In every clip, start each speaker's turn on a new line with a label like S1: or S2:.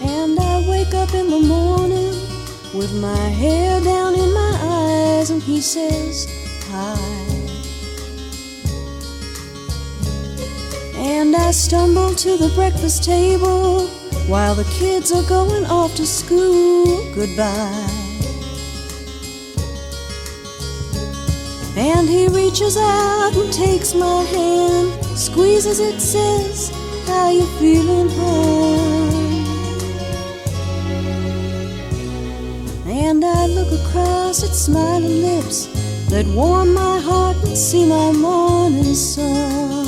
S1: And I wake up in the morning with my hair down in my eyes, and he says hi. And I stumble to the breakfast table while the kids are going off to school. Goodbye. And he reaches out and takes my hand, squeezes it, says, how you feeling, hon? And I look across at smiling lips that warm my heart and see my morning sun.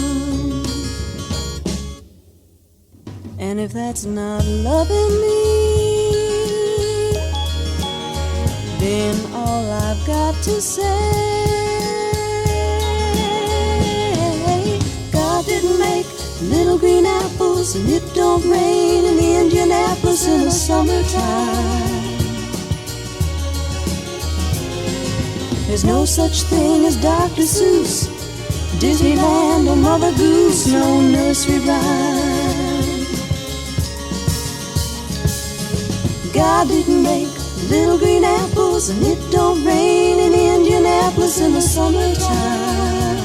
S1: And if that's not loving me, then all I've got to say, God didn't make little green apples, and it don't rain in Indianapolis in the summertime. There's no such thing as Dr. Seuss, Disneyland, or Mother Goose, no nursery rhyme. God didn't make little green apples, and it don't rain in Indianapolis in the summertime.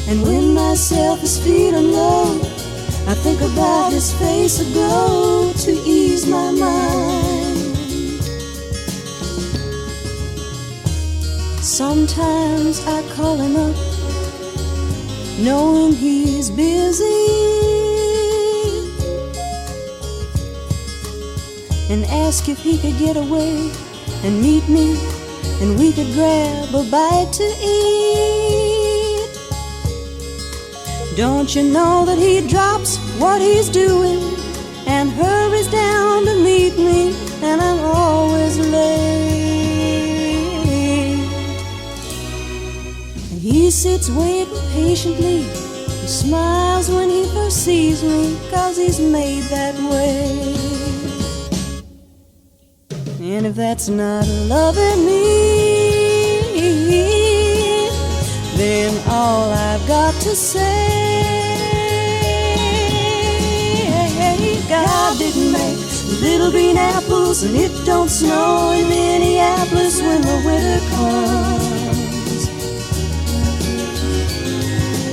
S1: And when myself is feeling low, I think about his face aglow to ease my mind. Sometimes I call him up, knowing he's busy, and ask if he could get away and meet me, and we could grab a bite to eat. Don't you know that he drops what he's doing and hurries down to meet me, and I'm always late. And he sits waiting patiently, he smiles when he first sees me, 'cause he's made that way. And if that's not loving me, then all I've got to say, God didn't make little green apples, and it don't snow in Minneapolis when the winter comes.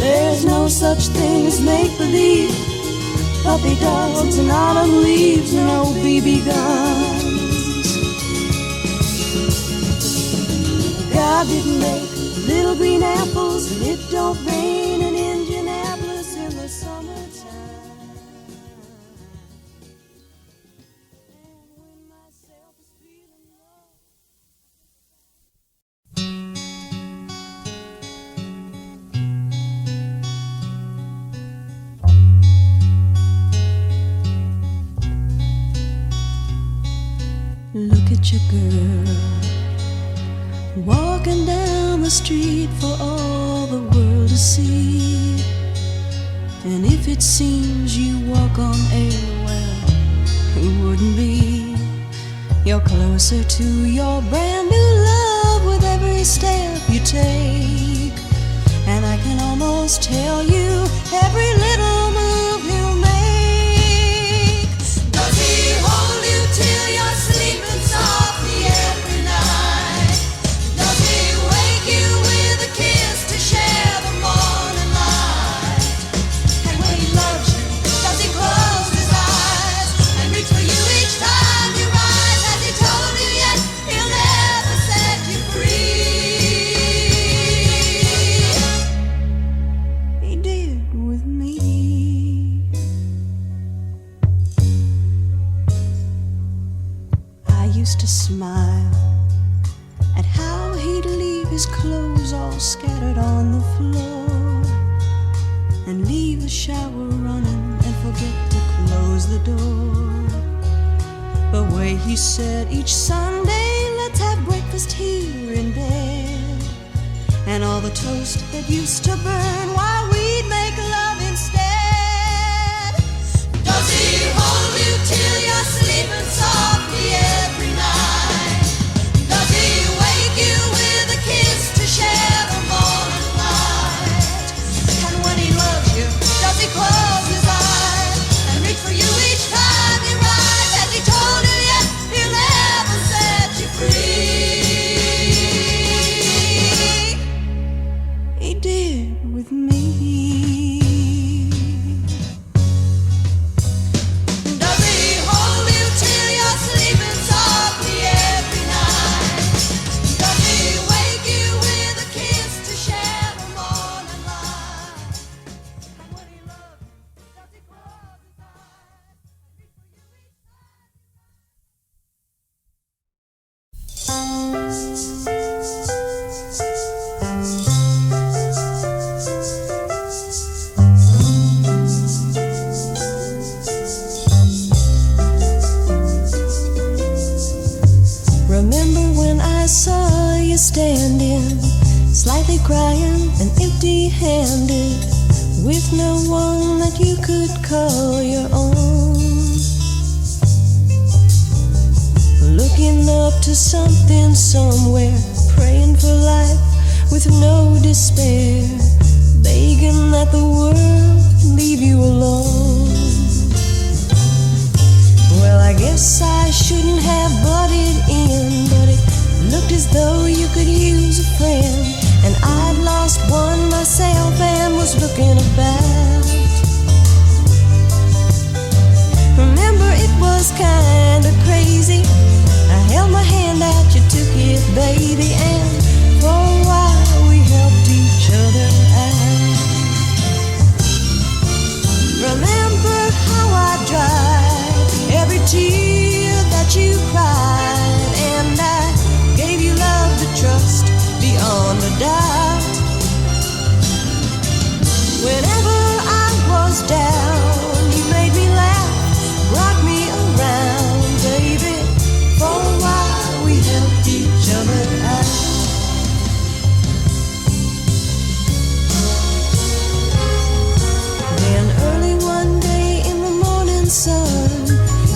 S1: There's no such thing as make-believe, puppy dogs and autumn leaves, no BB guns. God didn't make little green apples, and it don't rain in Indianapolis in the summertime. And when myself is feeling low. Look at your girl, walking down the street for all the world to see. And if it seems you walk on air, well, who wouldn't be? You're closer to your brand new love with every step you take. And I can almost tell you every little move he'll make. Does he hold you till you're sleeping softly every night? Does he wake you with a kiss to share the morning light? And when he loves you, does he close his eyes and reach for you each time you rise? Has he told you yet he'll never set you free? He did with me. I used to smile at how he'd leave his clothes all scattered on the floor, and leave the shower running and forget to close the door. The way he said each Sunday, let's have breakfast here in bed, and all the toast that used to burn while we'd make love instead. Does he hold you till you're sleeping softly every night? Does he wake you with a kiss to share the morning with me. Does he hold you till you're sleeping softly every night? Does he wake you with a kiss to share the morning light? And when he loves you, does he close his eyes? Remember when I saw you standing, slightly crying and empty-handed, with no one that you could call your own, looking up to something somewhere, praying for life with no despair, begging that the world leave you alone. Well, I guess I shouldn't have butted in, but it looked as though you could use a friend, and I'd lost one myself and was looking about. Remember, it was kinda crazy. I held my hand out, you took it, baby, and for a while we helped each other out. Remember how I dried every tear that you cried, and I gave you love to trust beyond a doubt. Whenever I was down, you made me laugh, brought me around, baby. For a while we helped each other out. Then early one day in the morning sun,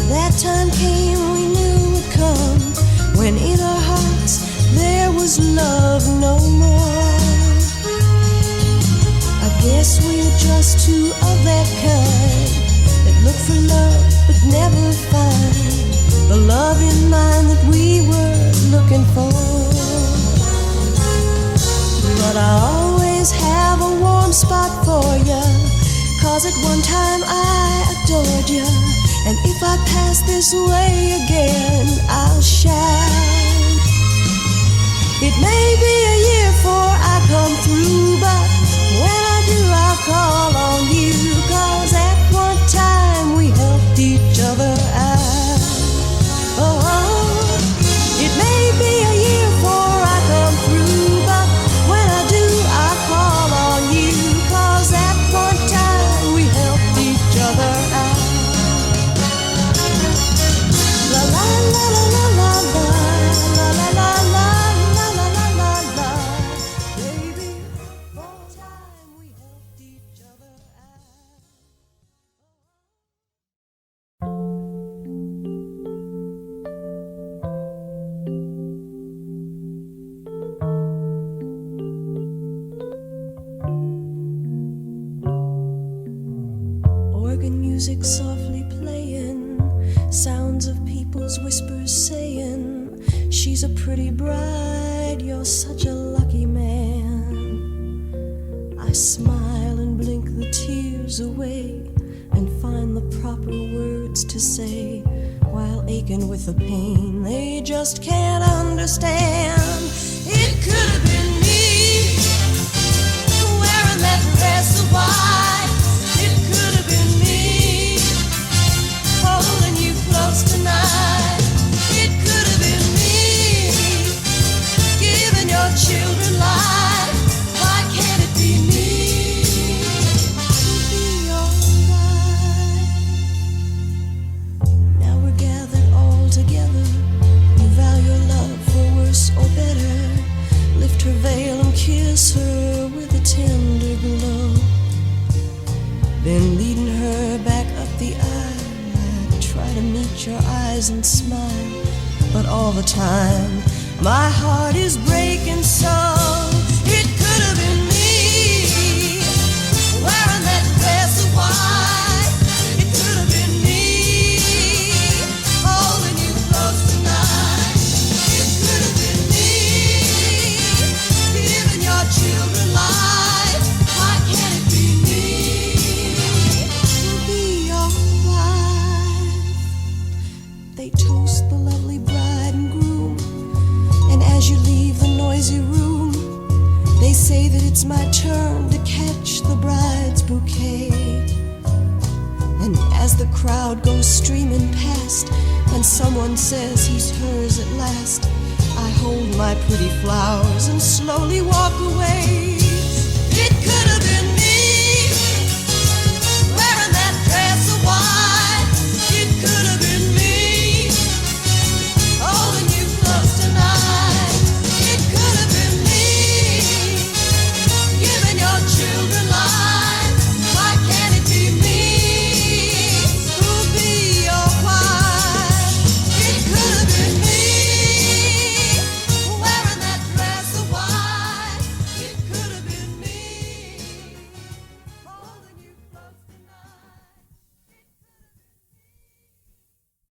S1: that time came we knew would come, when in our hearts there was love no more. I guess we're just two of that kind that look for love but never find the love in mind that we were looking for. But I always have a warm spot for you, 'cause at one time I adored you, and if I pass this way again, I'll shout. It may be a year before I come through, but when I do, I'll call on you, 'cause at one time we helped each other out. Oh, it may be a year before I come through, but when I do, I'll call on you, 'cause at one time we helped each other out. La la la la la la la la la la la la la la, baby, one time we helped each other out. Organ music softly playing, sounds of people's whispers saying, she's a pretty bride, you're such a lucky man. I smile and blink the tears away and find the proper words to say, while aching with the pain they just can't understand. It could have been me, wearing that dress of white. It could have been me, holding you close tonight. It could have been me, giving your children life. Why can't it be me? Be alright. Now we're gathered all together. You vow your love for worse or better. Lift her veil and kiss her with a tender glow. Then leading her back up the aisle, I try to meet your eyes and smile, but all the time my heart is breaking so. It could have been me, wearing that dress of white. It could have been me, holding you close tonight. It could have been me, giving your children life. say that it's my turn to catch the bride's bouquet. And as the crowd goes streaming past and someone says he's hers at last, I hold my pretty flowers and slowly walk away.